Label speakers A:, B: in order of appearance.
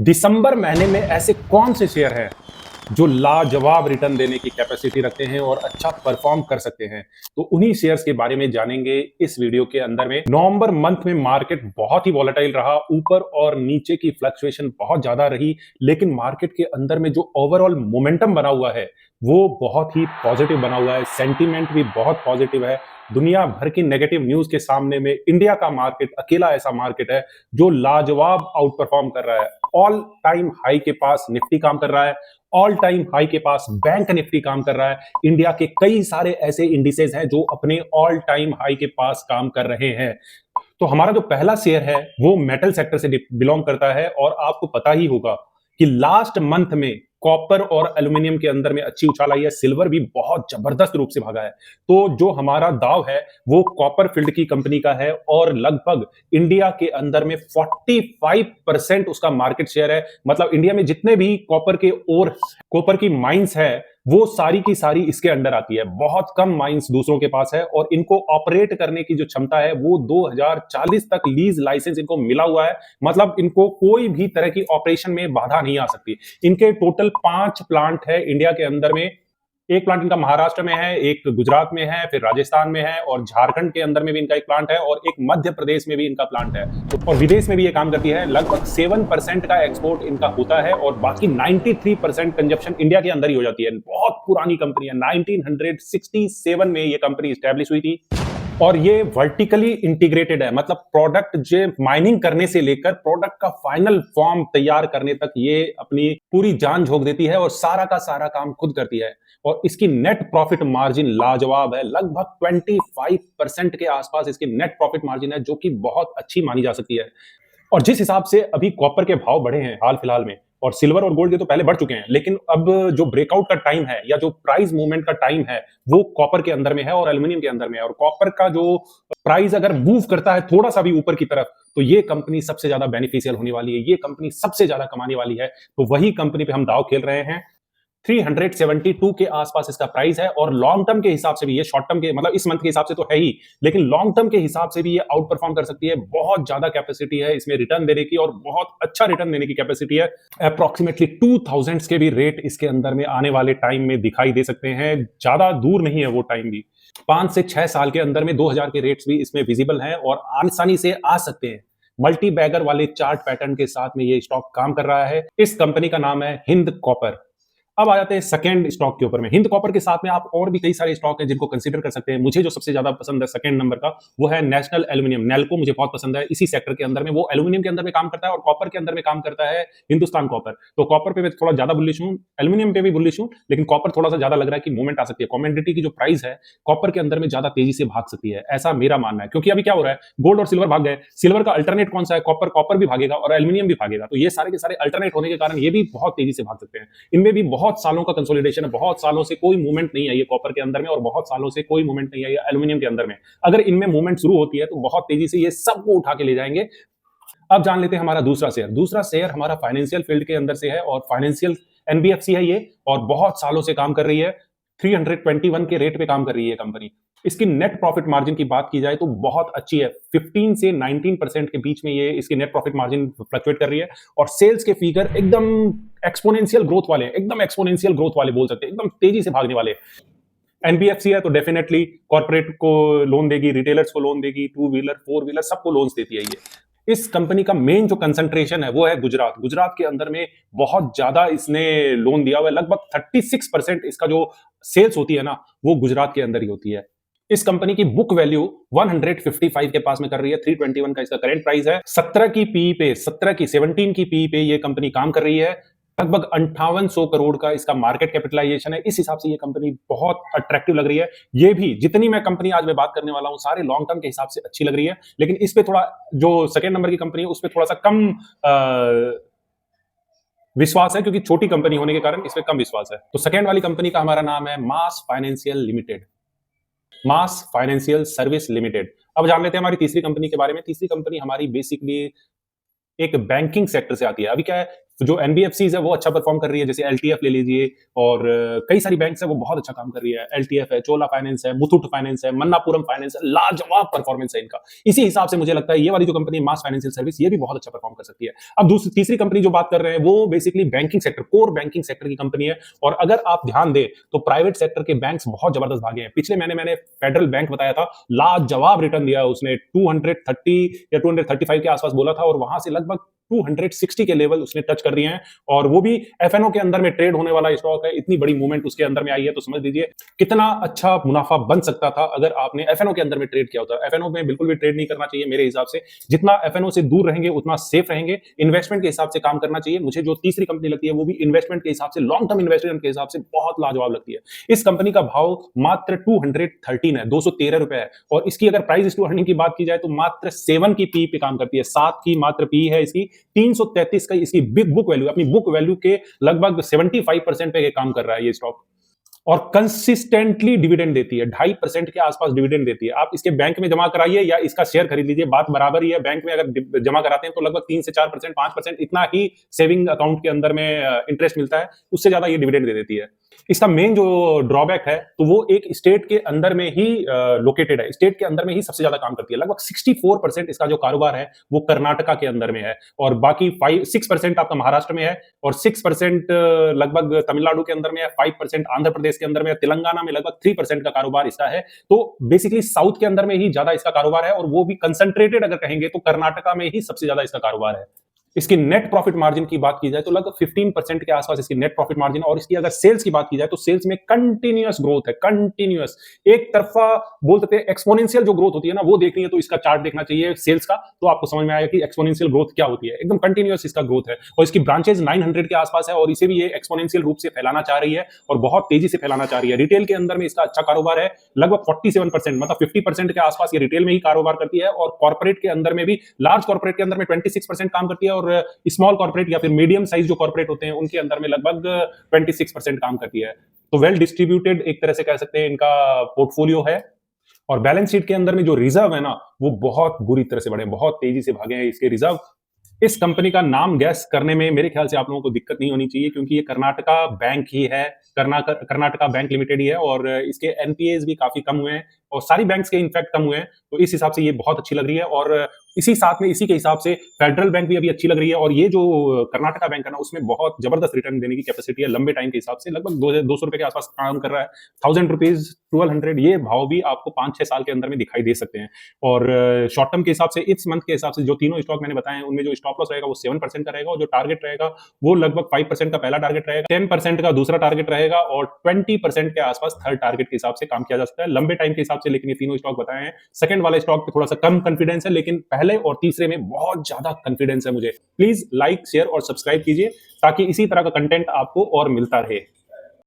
A: दिसंबर महीने में ऐसे कौन से शेयर हैं जो लाजवाब रिटर्न देने की कैपेसिटी रखते हैं और अच्छा परफॉर्म कर सकते हैं। तो उन्हीं शेयर्स के बारे में जानेंगे इस वीडियो के अंदर में। नवंबर मंथ में मार्केट बहुत ही वॉलेटाइल रहा, ऊपर और नीचे की फ्लक्चुएशन बहुत ज्यादा रही, लेकिन मार्केट के अंदर में जो ओवरऑल मोमेंटम बना हुआ है वो बहुत ही पॉजिटिव बना हुआ है। सेंटीमेंट भी बहुत पॉजिटिव है। दुनिया भर की नेगेटिव न्यूज के सामने में इंडिया का मार्केट अकेला ऐसा मार्केट है जो लाजवाब आउट परफॉर्म कर रहा है। ऑल टाइम हाई के पास निफ्टी काम कर रहा है, ऑल टाइम हाई के पास बैंक निफ्टी काम कर रहा है। इंडिया के कई सारे ऐसे इंडिसेस हैं जो अपने ऑल टाइम हाई के पास काम कर रहे हैं। तो हमारा जो पहला शेयर है वो मेटल सेक्टर से बिलोंग करता है और आपको पता ही होगा कि लास्ट मंथ में कॉपर और एल्यूमिनियम के अंदर में अच्छी उछाल आई है। सिल्वर भी बहुत जबरदस्त रूप से भागा है। तो जो हमारा दाव है वो कॉपर फील्ड की कंपनी का है और लगभग इंडिया के अंदर में 45% उसका मार्केट शेयर है। मतलब इंडिया में जितने भी कॉपर के और कॉपर की माइंस है वो सारी की सारी इसके अंडर आती है। बहुत कम माइंस दूसरों के पास है और इनको ऑपरेट करने की जो क्षमता है वो 2040 तक लीज लाइसेंस इनको मिला हुआ है। मतलब इनको कोई भी तरह की ऑपरेशन में बाधा नहीं आ सकती। इनके टोटल 5 प्लांट है इंडिया के अंदर में। एक प्लांट इनका महाराष्ट्र में है, एक गुजरात में है, फिर राजस्थान में है और झारखंड के अंदर में भी इनका एक प्लांट है और एक मध्य प्रदेश में भी इनका प्लांट है। और विदेश में भी ये काम करती है। लगभग 7% का एक्सपोर्ट इनका होता है और बाकी 93% कंजप्शन इंडिया के अंदर ही हो जाती है। बहुत पुरानी कंपनी है। 1967 में ये कंपनी स्टैब्लिश हुई थी और ये वर्टिकली इंटीग्रेटेड है। मतलब प्रोडक्ट जो माइनिंग करने से लेकर प्रोडक्ट का फाइनल फॉर्म तैयार करने तक ये अपनी पूरी जान झोंक देती है और सारा का सारा काम खुद करती है। और इसकी नेट प्रॉफिट मार्जिन लाजवाब है। लगभग 25% के आसपास इसकी नेट प्रॉफिट मार्जिन है, जो कि बहुत अच्छी मानी जा सकती है। और जिस हिसाब से अभी कॉपर के भाव बढ़े हैं हाल फिलहाल में, और सिल्वर और गोल्ड के तो पहले बढ़ चुके हैं, लेकिन अब जो ब्रेकआउट का टाइम है या जो प्राइस मूवमेंट का टाइम है वो कॉपर के अंदर में है और एल्यूमिनियम के अंदर में है। और कॉपर का जो प्राइस अगर मूव करता है थोड़ा सा भी ऊपर की तरफ, तो ये कंपनी सबसे ज्यादा बेनिफिशियल होने वाली है, ये कंपनी सबसे ज्यादा कमाने वाली है। तो वही कंपनी पे हम दाव खेल रहे हैं। 372 के आसपास इसका प्राइस है और लॉन्ग टर्म के हिसाब से भी, ये शॉर्ट टर्म के मतलब इस मंथ के हिसाब से तो है ही, लेकिन लॉन्ग टर्म के हिसाब से भी ये आउट परफॉर्म कर सकती है। बहुत ज्यादा कैपेसिटी है इसमें रिटर्न देने की और बहुत अच्छा रिटर्न देने की कैपेसिटी है। अप्रोक्सीमेटली 2000 के भी रेट इसके अंदर में आने वाले टाइम में दिखाई दे सकते हैं। ज्यादा दूर नहीं है वो टाइम भी। 5 से 6 साल के अंदर में 2000 के रेट्स भी इसमें विजिबल हैं और आसानी से आ सकते हैं। मल्टी बैगर वाले चार्ट पैटर्न के साथ में ये स्टॉक काम कर रहा है। इस कंपनी का नाम है हिंद कॉपर। अब आ जाते हैं सेकंड स्टॉक के ऊपर में। हिंद कॉपर के साथ में आप और भी कई सारे स्टॉक हैं जिनको कंसीडर कर सकते हैं। मुझे जो सबसे ज्यादा पसंद है सेकंड नंबर का वो है नेशनल एल्यूमिनियम। नेल्को मुझे बहुत पसंद है। इसी सेक्टर के अंदर में वो एल्यूमिनियम के अंदर में काम करता है और कॉपर के अंदर में काम करता है हिंदुस्तान कॉपर। तो कॉपर पे मैं थोड़ा ज्यादा बुलिश हूं, एल्यूमिनियम पे भी बुलिश हूं, लेकिन कॉपर थोड़ा सा ज्यादा लग रहा है कि मूवमेंट आ सकती है। कमोडिटी की जो प्राइस है कॉपर के अंदर में ज्यादा तेजी से भाग सकती है, ऐसा मेरा मानना है। क्योंकि अभी क्या हो रहा है, गोल्ड और सिल्वर भाग गए, सिल्वर का अल्टरनेट कौन सा है, कॉपर। कॉपर भी भागेगा और एल्यूमिनियम भी भागेगा। तो ये सारे के सारे अल्टरनेट होने के कारण ये भी बहुत तेजी से भाग सकते हैं। इनमें भी बहुत सालों का कंसोलिडेशन है, बहुत सालों से कोई मूवमेंट नहीं आई है कॉपर के अंदर में और बहुत सालों से कोई मूवमेंट नहीं आई है एल्यूमिनियम के अंदर में। अगर इनमें मूवमेंट शुरू होती है तो बहुत तेजी से ये सबको उठा के ले जाएंगे। अब जान लेते हैं हमारा दूसरा शेयर। दूसरा शेयर हमारा फाइनेंशियल फील्ड के अंदर से है और फाइनेंशियल एनबीएफसी है ये, और बहुत सालों से काम कर रही है। 321 के रेट पे काम कर रही है कंपनी। इसकी नेट प्रॉफिट मार्जिन की बात की जाए तो बहुत अच्छी है। 15 से 19% के बीच में ये इसकी नेट प्रॉफिट मार्जिन फ्लक्चुएट कर रही है। और सेल्स के फिगर एकदम एक्सपोनेंशियल ग्रोथ वाले हैं, एकदम एक्सपोनेंशियल ग्रोथ वाले बोल सकते हैं, एकदम तेजी से भागने वाले। एनबीएफसी है तो डेफिनेटली कॉर्पोरेट को लोन देगी, रिटेलर्स को लोन देगी, टू व्हीलर फोर व्हीलर सबको लोन्स देती है ये। इस कंपनी का मेन जो कंसंट्रेशन है वो है गुजरात। गुजरात के अंदर में बहुत ज्यादा इसने लोन दिया हुआ है। लगभग 36% इसका जो सेल्स होती है ना वो गुजरात के अंदर ही होती है। इस कंपनी की बुक वैल्यू 155 के पास में कर रही है। 321 का इसका करंट प्राइस है। 17 की पी पे 17 की पी पे ये कंपनी काम कर रही है। लगभग 5800 करोड़ का इसका मार्केट कैपिटलाइजेशन है। इस हिसाब से ये कंपनी बहुत अट्रैक्टिव लग रही है। ये भी जितनी मैं कंपनी आज मैं बात करने वाला हूं सारे लॉन्ग टर्म के हिसाब से अच्छी लग रही है, लेकिन इस पे थोड़ा जो सेकंड नंबर की कंपनी है उस पे थोड़ा सा कम विश्वास है, क्योंकि छोटी कंपनी होने के कारण इस पे कम विश्वास है। तो सेकंड वाली कंपनी का हमारा नाम है मास फाइनेंशियल लिमिटेड, मास फाइनेंशियल सर्विस लिमिटेड। अब जान लेते हैं हमारी तीसरी कंपनी के बारे में। तीसरी कंपनी हमारी बेसिकली एक बैंकिंग सेक्टर से आती है। अभी क्या है, तो जो एनबीएफसीज है वो अच्छा परफॉर्म कर रही है, जैसे एलटीएफ ले लीजिए, और कई सारी बैंक्स है वो बहुत अच्छा काम कर रही है। एलटीएफ है, चोला फाइनेंस है, मुथूट फाइनेंस है, मन्नापुरम फाइनेंस है, लाजवाब परफॉर्मेंस है इनका। इसी हिसाब से मुझे लगता है ये वाली जो कंपनी मास फाइनेंशियल सर्विस, ये भी बहुत अच्छा परफॉर्म कर सकती है। अब दूसरी तीसरी कंपनी जो बात कर रहे हैं वो basically banking sector, core banking sector की कंपनी है। और अगर आप ध्यान दें तो प्राइवेट सेक्टर के बैंक्स बहुत जबरदस्त भागे हैं। पिछले महीने मैंने फेडरल बैंक बताया था, लाजवाब रिटर्न दिया उसने, 230 या 235 के आसपास बोला था, और वहां से लगभग 260 के लेवल उसने टच कर दिए हैं। और वो भी एफएनओ के अंदर में ट्रेड होने वाला स्टॉक है। इतनी बड़ी मूवमेंट उसके अंदर में आई है, तो समझ लीजिए कितना अच्छा मुनाफा बन सकता था अगर आपने एफएनओ के अंदर में ट्रेड किया होता। एफएनओ में बिल्कुल भी ट्रेड नहीं करना चाहिए मेरे हिसाब से। जितना एफएनओ से दूर रहेंगे उतना सेफ रहेंगे। इन्वेस्टमेंट के हिसाब से काम करना चाहिए। मुझे जो तीसरी कंपनी लगती है वो भी इन्वेस्टमेंट के हिसाब से, लॉन्ग टर्म इन्वेस्टमेंट के हिसाब से बहुत लाजवाब लगती है। इस कंपनी का भाव मात्र 213 है, 213 रुपए है। और इसकी अगर प्राइस टू अर्निंग की बात की जाए तो मात्र 7 की पी पे काम करती है। 7 की मात्र पी है इसकी। 333 का इसकी बिग बुक वैल्यू, अपनी बुक वैल्यू के लगभग 75% पे काम कर रहा है ये स्टॉक। और कंसिस्टेंटली डिविडेंड देती है, 2.5% के आसपास डिविडेंड देती है। आप इसके बैंक में जमा कराइए या इसका शेयर खरीद लीजिए, बात बराबर ही है। बैंक में अगर जमा कराते हैं तो लगभग 3 से 4%, 5% इतना ही सेविंग अकाउंट के अंदर में इंटरेस्ट मिलता है, उससे ज्यादा ये डिविडेंड दे देती है। इसका मेन जो ड्रॉबैक है तो वो एक स्टेट के अंदर में ही लोकेटेड है, स्टेट के अंदर में ही सबसे ज्यादा काम करती है। लगभग 64% इसका जो कारोबार है वो कर्नाटका के अंदर में है, और बाकी 6% आपका महाराष्ट्र में है, और 6% लगभग तमिलनाडु के अंदर में है, 5% आंध्र प्रदेश के अंदर में है, तेलंगाना में लगभग 3% का कारोबार इसका है। तो बेसिकली साउथ के अंदर में ही ज्यादा इसका कारोबार है, और वो भी कंसंट्रेटेड अगर कहेंगे तो कर्नाटका में ही सबसे ज्यादा इसका कारोबार है। इसकी नेट प्रॉफिट मार्जिन की बात की जाए तो लगभग 15% के आसपास इसकी नेट प्रॉफिट मार्जिन। और इसकी अगर सेल्स की बात की जाए तो सेल्स में कंटिन्यूअस ग्रोथ है, कंटिन्यूअस। एक तरफा बोल सकते हैं एक्सपोनेंशियल जो ग्रोथ होती है ना, वो देखनी है तो इसका चार्ट देखना चाहिए सेल्स का, तो आपको समझ में आएगा कि एक्सपोनेंशियल ग्रोथ क्या होती है। एकदम कंटिन्यूअस इसका ग्रोथ है। और इसकी ब्रांचेज 900 के आसपास है, और इसे भी ये एक्सपोनेंशियल रूप से फैलाना चाह रही है, और बहुत तेजी से फैलाना चाह रही है। रिटेल के अंदर में इसका अच्छा कारोबार है, लगभग 47%, मतलब 50% के आसपास ये रिटेल में ही कारोबार करती है। और कॉर्पोरेट के अंदर में भी, लार्ज कॉर्पोरेट के अंदर में 26% काम करती है, और स्मॉल कॉर्पोरेट या फिर मीडियम साइज जो कॉर्पोरेट होते हैं उनके अंदर में लगभग 26% काम करती है। तो वेल डिस्ट्रीब्यूटेड एक तरह से कह सकते हैं इनका पोर्टफोलियो है। और बैलेंस शीट के अंदर में जो रिजर्व है ना, वो बहुत बुरी तरह से बढ़े, बहुत तेजी से भागे हैं इसके रिजर्व। इस कंपनी का नाम गैस करने में मेरे ख्याल से आप लोगों को दिक्कत नहीं होनी चाहिए, क्योंकि ये कर्नाटका बैंक ही है, कर्नाटका बैंक लिमिटेड ही है, और इसके एनपीएस भी काफी कम हुए हैं, और सारी बैंक्स के इनफैक्ट कम हुए हैं। तो इस हिसाब से ये बहुत अच्छी लग रही है। और इसी साथ में इसी के हिसाब से फेडरल बैंक भी अभी अच्छी लग रही है। और ये जो कर्नाटका बैंक है ना, उसमें बहुत जबरदस्त रिटर्न देने की कैपेसिटी है लंबे टाइम के हिसाब से। लगभग 200 रुपए के आसपास काम कर रहा है, 1000 रुपीज, 1200, ये भाव भी आपको 5-6 साल के अंदर में दिखाई दे सकते हैं। और शॉर्ट टर्म के हिसाब से, इस मंथ के हिसाब से जो तीनों स्टॉक मैंने बताए हैं उनमें जो स्टॉप लॉस रहेगा वो 7% का रहेगा, और जो टारगेट रहेगा वो लगभग 5% का पहला टारगेट रहेगा, 10% का दूसरा टारगेट रहेगा, और 20% के आसपास थर्ड टारगेट के हिसाब से काम किया जा सकता है लंबे टाइम के हिसाब से। लेकिन ये तीनों स्टॉक बताए हैं, सेकंड वाले स्टॉक पे थोड़ा सा कम कॉन्फिडेंस है, लेकिन पहले और तीसरे में बहुत ज्यादा कॉन्फिडेंस है मुझे। प्लीज लाइक, शेयर और सब्सक्राइब कीजिए ताकि इसी तरह का कंटेंट आपको और मिलता रहे।